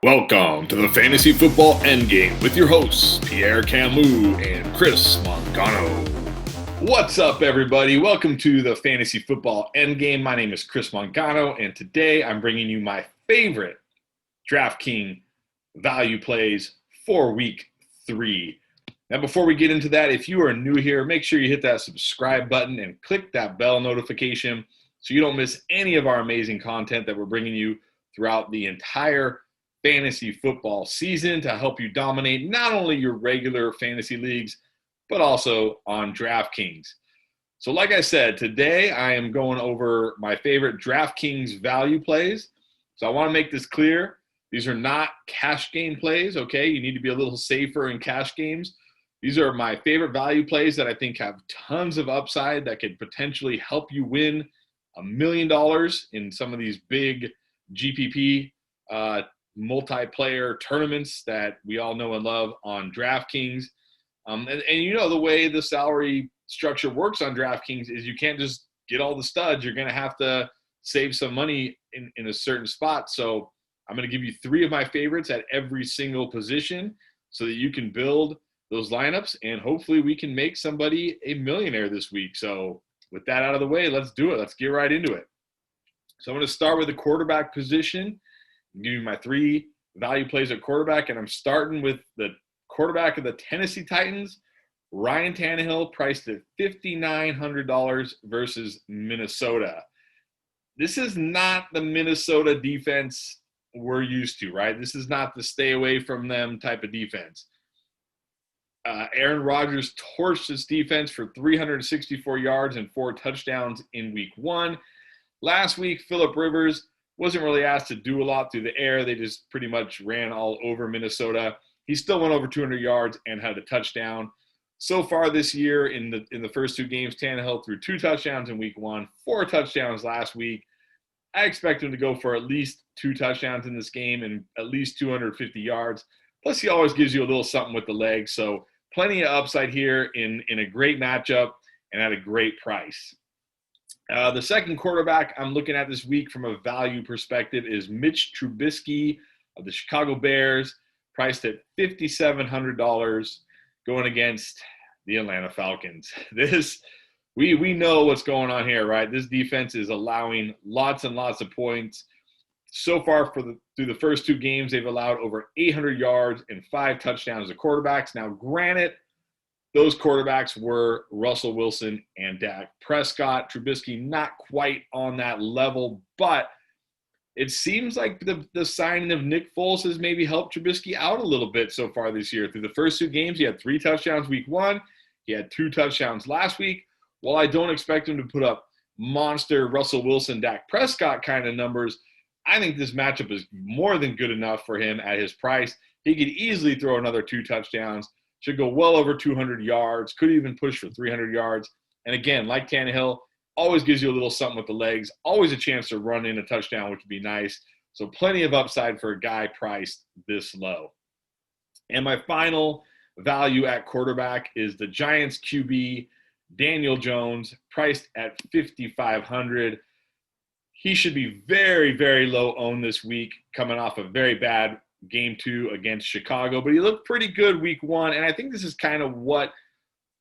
Welcome to the Fantasy Football Endgame with your hosts, Pierre Camus and Chris Mangano. What's up, everybody? Welcome to the Fantasy Football Endgame. My name is Chris Mangano, and today I'm bringing you my favorite DraftKings value plays for Week 3. Now, before we get into that, if you are new here, make sure you hit that subscribe button and click that bell notification so you don't miss any of our amazing content that we're bringing you throughout the entire fantasy football season to help you dominate not only your regular fantasy leagues, but also on DraftKings. So like I said, today I am going over my favorite DraftKings value plays. So I want to make this clear. These are not cash game plays, okay? You need to be a little safer in cash games. These are my favorite value plays that I think have tons of upside that could potentially help you win $1 million in some of these big GPP multiplayer tournaments that we all know and love on DraftKings. And you know, the way the salary structure works on DraftKings is you can't just get all the studs. You're going to have to save some money in a certain spot. So I'm going to give you 3 of my favorites at every single position so that you can build those lineups, and hopefully we can make somebody a millionaire this week. So with that out of the way, let's do it. Let's get right into it. So I'm going to start with the quarterback position. I'm giving you my 3 value plays at quarterback, and I'm starting with the quarterback of the Tennessee Titans, Ryan Tannehill, priced at $5,900 versus Minnesota. This is not the Minnesota defense we're used to, right? This is not the stay away from them type of defense. Aaron Rodgers torched this defense for 364 yards and 4 touchdowns in Week 1. Last week, Phillip Rivers wasn't really asked to do a lot through the air. They just pretty much ran all over Minnesota. He still went over 200 yards and had a touchdown. So far this year, in the first 2 games, Tannehill threw 2 touchdowns in Week 1, 4 touchdowns last week. I expect him to go for at least 2 touchdowns in this game and at least 250 yards. Plus, he always gives you a little something with the legs. So plenty of upside here in a great matchup and at a great price. The second quarterback I'm looking at this week from a value perspective is Mitch Trubisky of the Chicago Bears, priced at $5,700, going against the Atlanta Falcons. We know what's going on here, right? This defense is allowing lots and lots of points. So far through the first 2 games, they've allowed over 800 yards and 5 touchdowns to quarterbacks. Now, granted, those quarterbacks were Russell Wilson and Dak Prescott. Trubisky not quite on that level, but it seems like the signing of Nick Foles has maybe helped Trubisky out a little bit so far this year. Through the first 2 games, he had 3 touchdowns Week 1. He had 2 touchdowns last week. While I don't expect him to put up monster Russell Wilson, Dak Prescott kind of numbers, I think this matchup is more than good enough for him at his price. He could easily throw another 2 touchdowns. Should go well over 200 yards, could even push for 300 yards. And again, like Tannehill, always gives you a little something with the legs, always a chance to run in a touchdown, which would be nice. So plenty of upside for a guy priced this low. And my final value at quarterback is the Giants QB, Daniel Jones, priced at $5,500. He should be very, very low owned this week, coming off a very bad Game 2 against Chicago, but he looked pretty good Week 1, and I think this is kind of what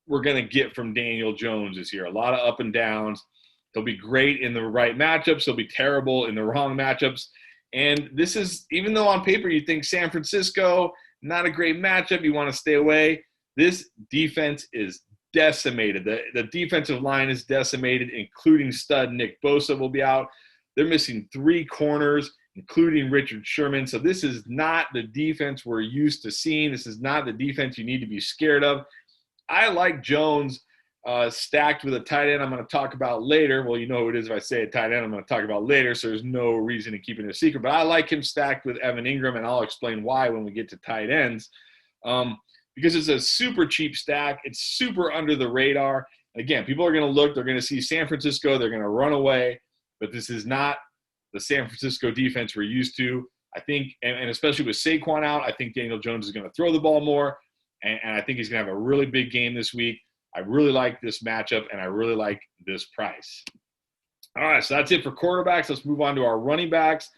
we're going to get from Daniel Jones this year. A lot of up and downs. He'll be great in the right matchups. He'll be terrible in the wrong matchups. And this is, even though on paper you think San Francisco, not a great matchup, you want to stay away, this defense is decimated. The defensive line is decimated, including stud Nick Bosa will be out. They're missing 3 corners, including Richard Sherman. So this is not the defense we're used to seeing. This is not the defense you need to be scared of. I like Jones stacked with a tight end I'm going to talk about later. Well, you know who it is if I say a tight end I'm going to talk about later, so there's no reason to keep it a secret. But I like him stacked with Evan Engram, and I'll explain why when we get to tight ends. Because it's a super cheap stack. It's super under the radar. Again, people are going to look. They're going to see San Francisco. They're going to run away. But this is not the San Francisco defense we're used to. I think, and especially with Saquon out, I think Daniel Jones is going to throw the ball more, and I think he's going to have a really big game this week. I really like this matchup, and I really like this price. All right, so that's it for quarterbacks. Let's move on to our running backs.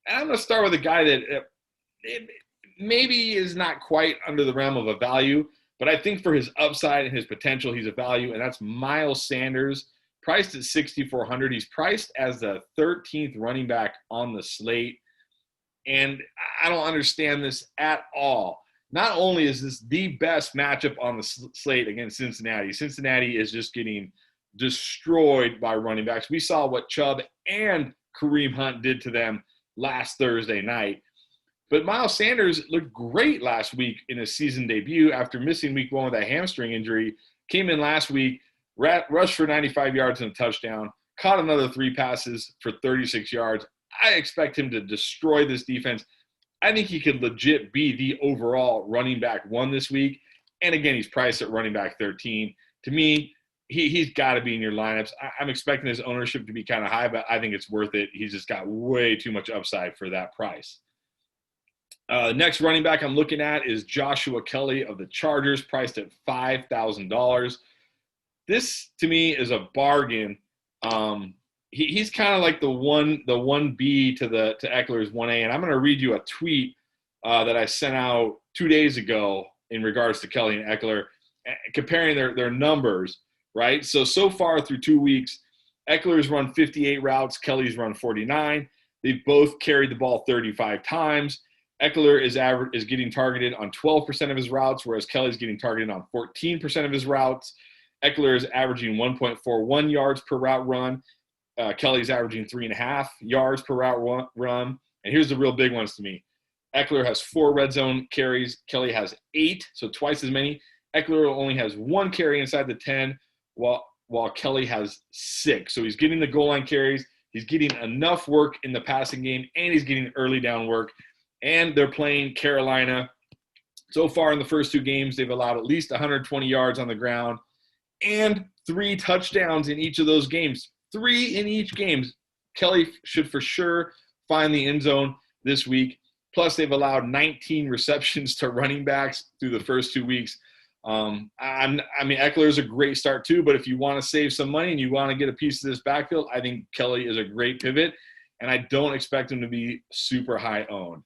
And I'm going to start with a guy that maybe is not quite under the realm of a value, but I think for his upside and his potential, he's a value, and that's Miles Sanders, priced at 6,400. He's priced as the 13th running back on the slate, and I don't understand this at all. Not only is this the best matchup on the slate against Cincinnati, Cincinnati is just getting destroyed by running backs. We saw what Chubb and Kareem Hunt did to them last Thursday night. But Miles Sanders looked great last week in his season debut after missing week 1 with that hamstring injury. Came in last week, rushed for 95 yards and a touchdown, caught another 3 passes for 36 yards. I expect him to destroy this defense. I think he could legit be the overall running back 1 this week. And again, he's priced at running back 13. To me, he's got to be in your lineups. I'm expecting his ownership to be kind of high, but I think it's worth it. He's just got way too much upside for that price. Next running back I'm looking at is Joshua Kelley of the Chargers, priced at $5,000. This, to me, is a bargain. He's kind of like the 1B to Eckler's 1A, and I'm going to read you a tweet that I sent out 2 days ago in regards to Kelley and Eckler, comparing their numbers, right? So far through 2 weeks, Eckler's run 58 routes, Kelley's run 49. They've both carried the ball 35 times. Eckler is getting targeted on 12% of his routes, whereas Kelley's getting targeted on 14% of his routes. Eckler is averaging 1.41 yards per route run. Kelley's averaging 3.5 yards per route run. And here's the real big ones to me. Eckler has 4 red zone carries. Kelley has 8, so twice as many. Eckler only has 1 carry inside the 10, while Kelley has 6. So he's getting the goal line carries. He's getting enough work in the passing game, and he's getting early down work. And they're playing Carolina. So far in the first 2 games, they've allowed at least 120 yards on the ground and 3 touchdowns in each of those games. 3 in each game. Kelley should for sure find the end zone this week. Plus, they've allowed 19 receptions to running backs through the first 2 weeks. Eckler's a great start too, but if you want to save some money and you want to get a piece of this backfield, I think Kelley is a great pivot, and I don't expect him to be super high owned.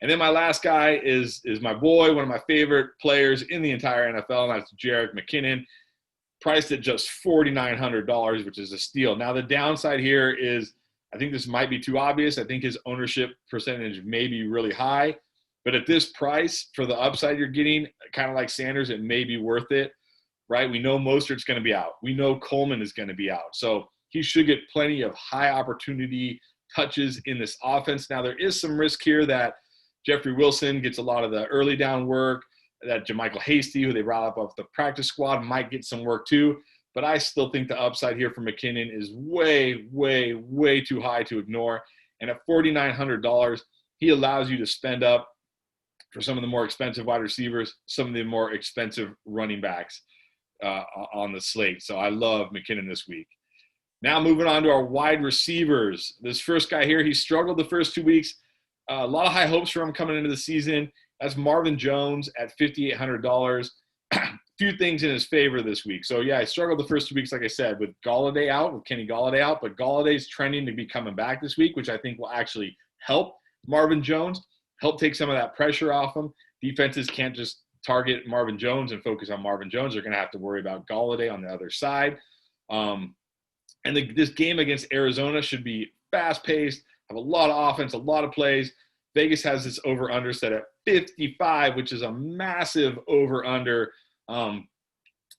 And then my last guy is my boy, one of my favorite players in the entire NFL, and that's Jerrick McKinnon, priced at just $4,900, which is a steal. Now, the downside here is I think this might be too obvious. I think his ownership percentage may be really high. But at this price, for the upside you're getting, kind of like Sanders, it may be worth it, right? We know Mostert's going to be out. We know Coleman is going to be out. So he should get plenty of high opportunity touches in this offense. Now, there is some risk here that Jeffrey Wilson gets a lot of the early down work, that JaMychal Hasty, who they brought up off the practice squad, might get some work too. But I still think the upside here for McKinnon is way, way, way too high to ignore. And at $4,900, he allows you to spend up for some of the more expensive wide receivers, some of the more expensive running backs on the slate. So I love McKinnon this week. Now moving on to our wide receivers. This first guy here, he struggled the first 2 weeks. A lot of high hopes for him coming into the season. That's Marvin Jones at $5,800. Few things in his favor this week. So, yeah, I struggled the first 2 weeks, like I said, with Golladay out, with Kenny Golladay out. But Galladay's trending to be coming back this week, which I think will actually help Marvin Jones, help take some of that pressure off him. Defenses can't just target Marvin Jones and focus on Marvin Jones. They're going to have to worry about Golladay on the other side. This game against Arizona should be fast-paced, have a lot of offense, a lot of plays. Vegas has this over-under set at 55, which is a massive over-under. I'm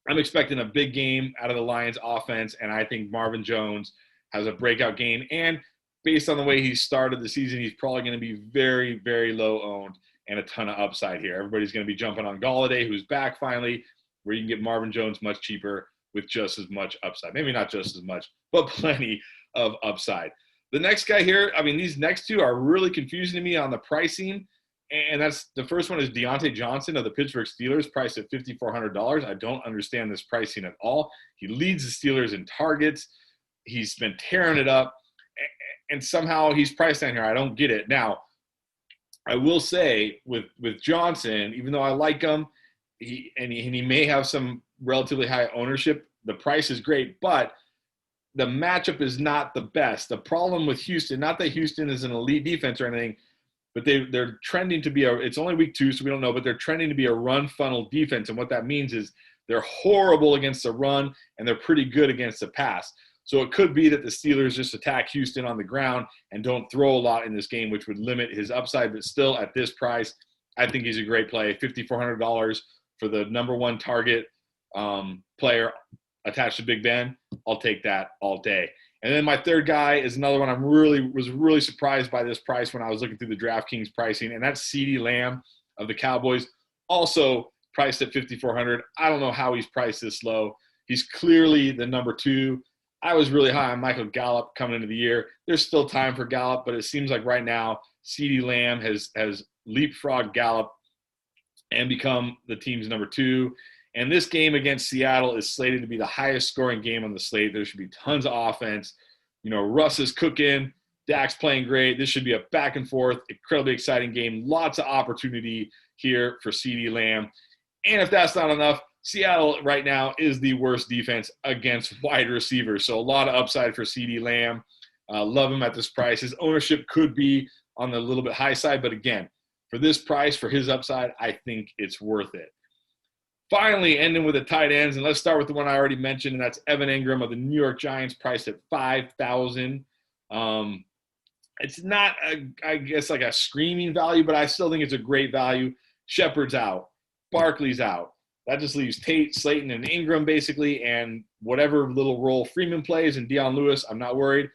expecting a big game out of the Lions offense, and I think Marvin Jones has a breakout game. And based on the way he started the season, he's probably going to be very, very low owned and a ton of upside here. Everybody's going to be jumping on Golladay, who's back finally, where you can get Marvin Jones much cheaper with just as much upside. Maybe not just as much, but plenty of upside. The next guy here, these next 2 are really confusing to me on the pricing. And that's the first one is Dionte Johnson of the Pittsburgh Steelers, priced at $5,400. I don't understand this pricing at all. He leads the Steelers in targets. He's been tearing it up, and somehow he's priced down here. I don't get it. Now, I will say with Johnson, even though I like him, he may have some relatively high ownership, the price is great, but the matchup is not the best. The problem with Houston, not that Houston is an elite defense or anything, but they're trending to be it's only week 2, so we don't know, but they're trending to be a run funnel defense. And what that means is they're horrible against the run and they're pretty good against the pass. So it could be that the Steelers just attack Houston on the ground and don't throw a lot in this game, which would limit his upside. But still, at this price, I think he's a great play. $5,400 for the number 1 target player attached to Big Ben. I'll take that all day. And then my third guy is another one was really surprised by this price when I was looking through the DraftKings pricing, and that's CeeDee Lamb of the Cowboys, also priced at $5,400. I don't know how he's priced this low. He's clearly the number 2. I was really high on Michael Gallup coming into the year. There's still time for Gallup, but it seems like right now CeeDee Lamb has leapfrogged Gallup and become the team's number 2. And this game against Seattle is slated to be the highest scoring game on the slate. There should be tons of offense. Russ is cooking. Dak's playing great. This should be a back and forth, incredibly exciting game. Lots of opportunity here for CeeDee Lamb. And if that's not enough, Seattle right now is the worst defense against wide receivers. So a lot of upside for CeeDee Lamb. Love him at this price. His ownership could be on the little bit high side. But again, for this price, for his upside, I think it's worth it. Finally, ending with the tight ends, and let's start with the one I already mentioned, and that's Evan Engram of the New York Giants, priced at $5,000. It's not, I guess, like a screaming value, but I still think it's a great value. Shepard's out. Barkley's out. That just leaves Tate, Slayton, and Engram, basically, and whatever little role Freeman plays and Dion Lewis, I'm not worried.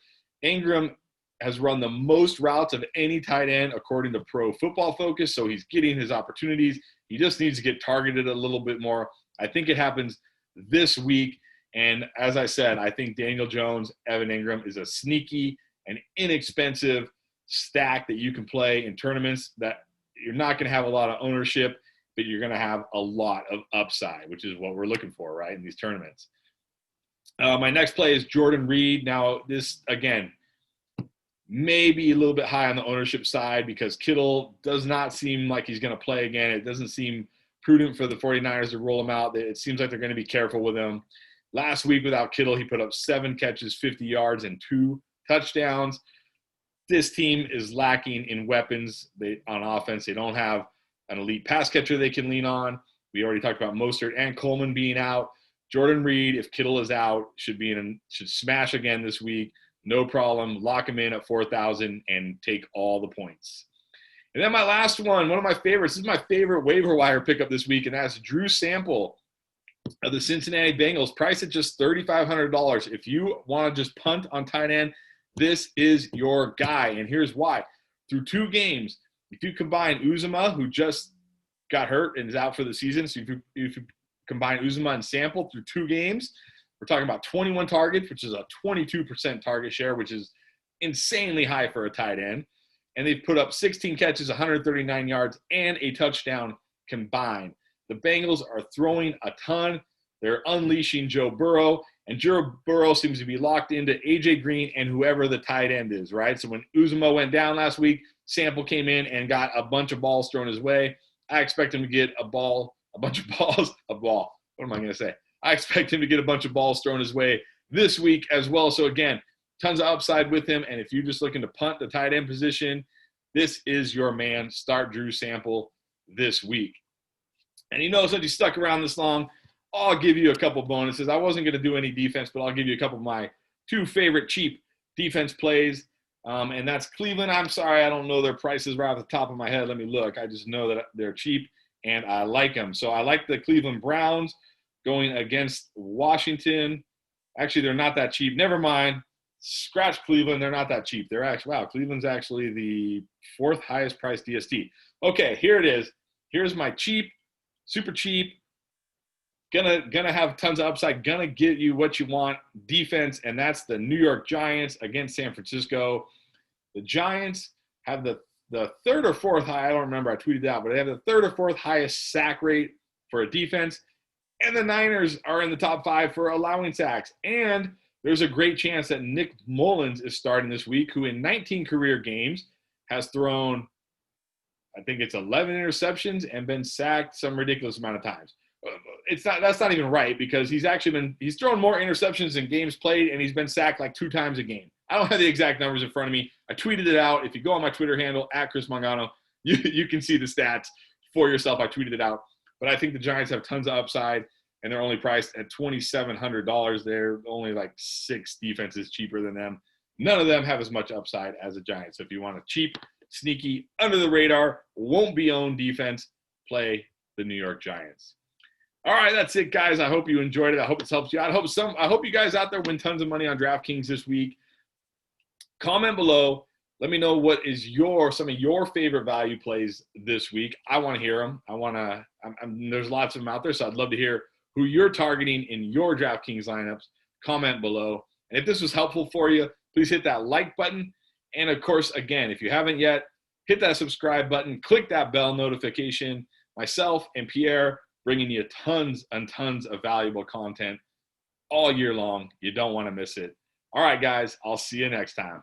Engram has run the most routes of any tight end, according to Pro Football Focus, so he's getting his opportunities. He just needs to get targeted a little bit more. I think it happens this week. And as I said, I think Daniel Jones, Evan Engram is a sneaky and inexpensive stack that you can play in tournaments that you're not going to have a lot of ownership, but you're going to have a lot of upside, which is what we're looking for, right, in these tournaments. My next play is Jordan Reed. Now, this, again, maybe a little bit high on the ownership side because Kittle does not seem like he's going to play again. It doesn't seem prudent for the 49ers to roll him out. It seems like they're going to be careful with him. Last week without Kittle, he put up 7 catches, 50 yards, and 2 touchdowns. This team is lacking in weapons on offense. They don't have an elite pass catcher they can lean on. We already talked about Mostert and Coleman being out. Jordan Reed, if Kittle is out, should smash again this week. No problem. Lock him in at 4,000 and take all the points. And then my last one of my favorites. This is my favorite waiver wire pickup this week, and that's Drew Sample of the Cincinnati Bengals, priced at just $3,500. If you want to just punt on tight end, this is your guy, and here's why. Through 2 games, if you combine Uzomah, who just got hurt and is out for the season, so if you combine Uzomah and Sample through 2 games, we're talking about 21 targets, which is a 22% target share, which is insanely high for a tight end. And they've put up 16 catches, 139 yards, and a touchdown combined. The Bengals are throwing a ton. They're unleashing Joe Burrow, and Joe Burrow seems to be locked into A.J. Green and whoever the tight end is, right? So when Uzomah went down last week, Sample came in and got a bunch of balls thrown his way. I expect him to get a ball. What am I going to say? I expect him to get a bunch of balls thrown his way this week as well. So, again, tons of upside with him. And if you're just looking to punt the tight end position, this is your man. Start Drew Sample this week. And since you stuck around this long, I'll give you a couple bonuses. I wasn't going to do any defense, but I'll give you a couple of my 2 favorite cheap defense plays. And that's Cleveland. I'm sorry, I don't know their prices right off the top of my head. Let me look. I just know that they're cheap, and I like them. So I like the Cleveland Browns going against Washington. Actually, they're not that cheap. Never mind. Scratch Cleveland. They're not that cheap. They're actually, Cleveland's actually the 4th highest priced DST. Okay, here it is. Here's my cheap, super cheap, gonna have tons of upside, gonna get you what you want defense, and that's the New York Giants against San Francisco. The Giants have the 3rd or 4th high, I don't remember, I tweeted out, but they have the 3rd or 4th highest sack rate for a defense. And the Niners are in the top 5 for allowing sacks. And there's a great chance that Nick Mullins is starting this week, who in 19 career games has thrown, I think it's 11 interceptions and been sacked some ridiculous amount of times. That's not even right, because he's thrown more interceptions in games played, and he's been sacked like 2 times a game. I don't have the exact numbers in front of me. I tweeted it out. If you go on my Twitter handle, @ChrisMangano, you can see the stats for yourself. I tweeted it out. But I think the Giants have tons of upside, and they're only priced at $2,700. They're only like 6 defenses cheaper than them. None of them have as much upside as the Giants. So if you want a cheap, sneaky, under the radar, won't be owned defense, play the New York Giants. All right, that's it, guys. I hope you enjoyed it. I hope this helps you out. I hope you guys out there win tons of money on DraftKings this week. Comment below. Let me know what is some of your favorite value plays this week. I want to hear them. There's lots of them out there, so I'd love to hear who you're targeting in your DraftKings lineups. Comment below. And if this was helpful for you, please hit that like button. And of course, again, if you haven't yet, hit that subscribe button, click that bell notification. Myself and Pierre bringing you tons and tons of valuable content all year long. You don't want to miss it. All right, guys, I'll see you next time.